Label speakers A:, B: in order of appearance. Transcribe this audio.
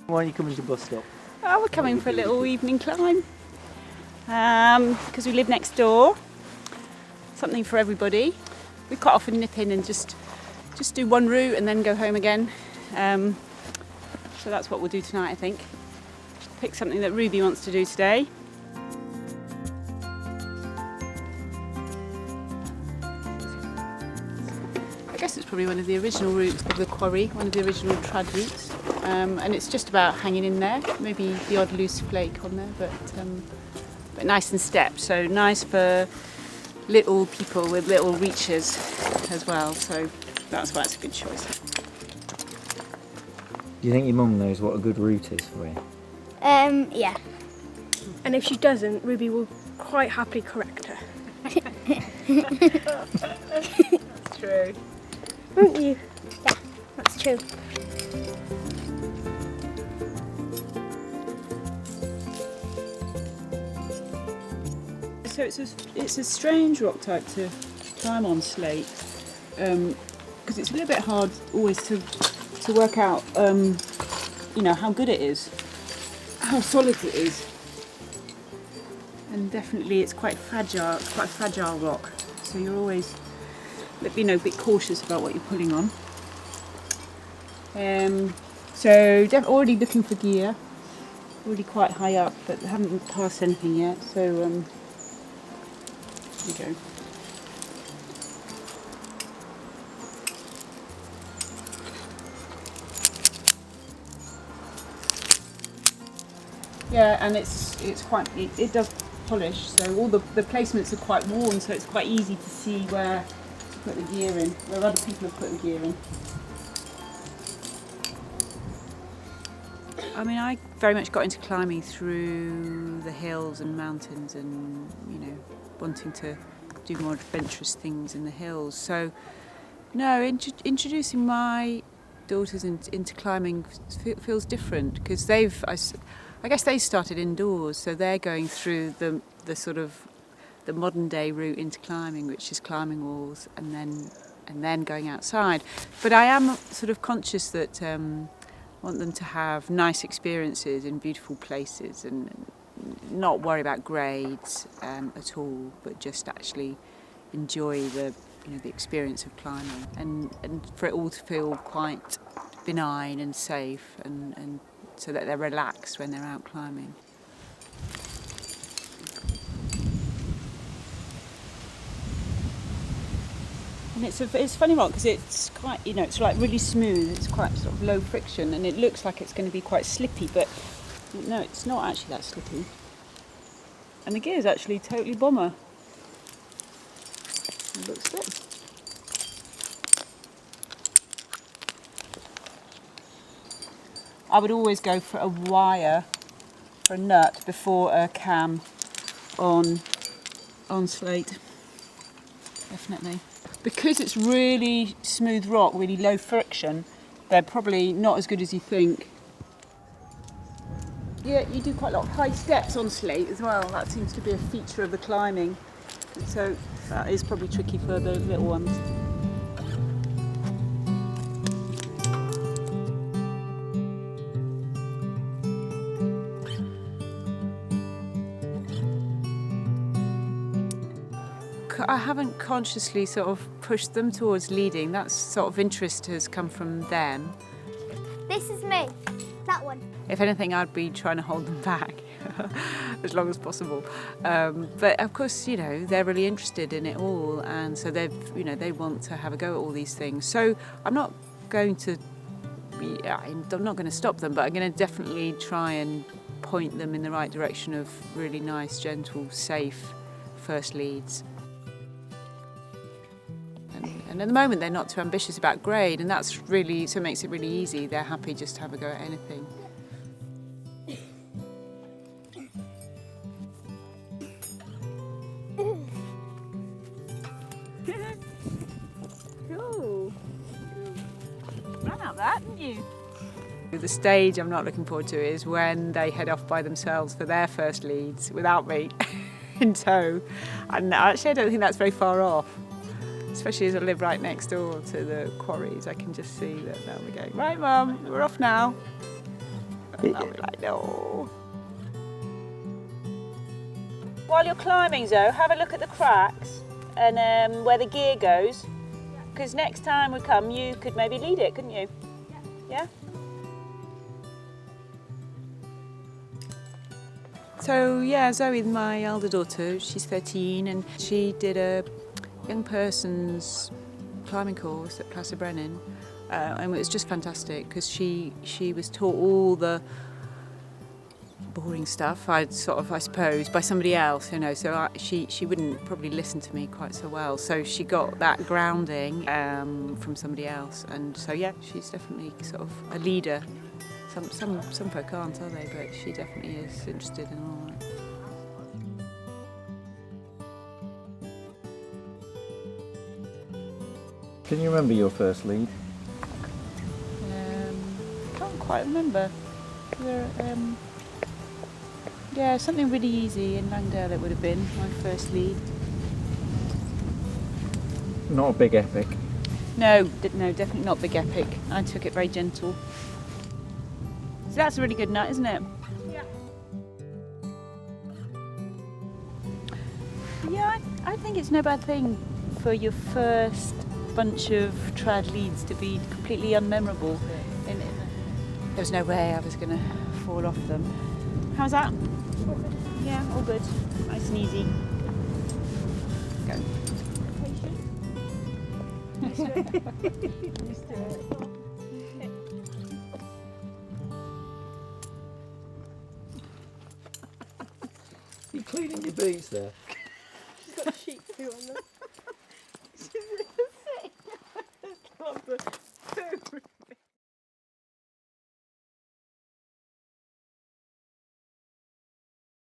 A: Why are you coming to Bus Stop?
B: Oh, we're coming for a little evening climb because we live next door. Something for everybody. We quite often nip in and just do one route and then go home again. So that's what we'll do tonight, I think. Pick something that Ruby wants to do today. I guess it's probably one of the original routes of the quarry, one of the original trad routes. And it's just about hanging in there, maybe the odd loose flake on there, but nice and stepped. So nice for little people with little reaches as well. So that's why it's a good choice.
A: Do you think your mum knows what a good route is for you?
C: Yeah.
D: And if she doesn't, Ruby will quite happily correct her.
B: That's true.
D: Won't you?
C: Yeah, that's true.
B: So it's a strange rock type to climb on slate because it's a little bit hard always to work out how good it is, how solid it is, and definitely it's quite fragile. It's quite a fragile rock, so you're always a bit cautious about what you're pulling on. So already looking for gear, already quite high up, but haven't passed anything yet. So. There you go. Yeah, and it does polish, so all the placements are quite worn, so it's quite easy to see where to put the gear in, where other people have put the gear in. I mean, I very much got into climbing through the hills and mountains and, wanting to do more adventurous things in the hills. So, no, introducing my daughters into climbing feels different because I guess they started indoors, so they're going through the sort of the modern day route into climbing, which is climbing walls and then going outside. But I am sort of conscious that want them to have nice experiences in beautiful places and not worry about grades at all, but just actually enjoy the experience of climbing and for it all to feel quite benign and safe and so that they're relaxed when they're out climbing. And it's a funny rock because it's quite, it's like really smooth, it's quite sort of low friction and it looks like it's going to be quite slippy, but no, it's not actually that slippy. And the gear is actually totally bomber. It looks good. I would always go for a wire, for a nut, before a cam on slate. Definitely. Because it's really smooth rock, really low friction, they're probably not as good as you think. Yeah, you do quite a lot of high steps on slate as well. That seems to be a feature of the climbing. And so that is probably tricky for the little ones. I haven't consciously sort of pushed them towards leading. That sort of interest has come from them.
C: This is me. That one.
B: If anything, I'd be trying to hold them back as long as possible. But of course, they're really interested in it all, and so they want to have a go at all these things. So I'm not going to stop them, but I'm going to definitely try and point them in the right direction of really nice, gentle, safe first leads. And at the moment, they're not too ambitious about grade, and that's really so makes it really easy. They're happy just to have a go at anything. Cool. Ran out that, didn't you? The stage I'm not looking forward to is when they head off by themselves for their first leads without me in tow. And actually, I don't think that's very far off. Especially as I live right next door to the quarries, I can just see that they'll be going, right, Mum, we're off now. And I'll be like, no. While you're climbing, Zoe, have a look at the cracks and where the gear goes. Because next time we come, you could maybe lead it, couldn't you? Yeah? So yeah, Zoe, my elder daughter, she's 13 and she did a young person's climbing course at Place Brennan, and it was just fantastic because she was taught all the boring stuff, I suppose, by somebody else, you know. So she wouldn't probably listen to me quite so well. So she got that grounding from somebody else, and so yeah, she's definitely sort of a leader. Some folk aren't, are they? But she definitely is interested in all that.
A: Can you remember your first lead?
B: Can't quite remember. Yeah, something really easy in Langdale it would have been, my first lead.
A: Not a big epic.
B: No, definitely not big epic. I took it very gentle. So that's a really good nut, isn't it?
D: Yeah.
B: Yeah, I think it's no bad thing for your first bunch of trad leads to be completely unmemorable. And there was no way I was going to fall off them. How's that? Yeah, all good. Nice and easy. Go.
A: You cleaning your boots there?
D: She's got sheep poo on them.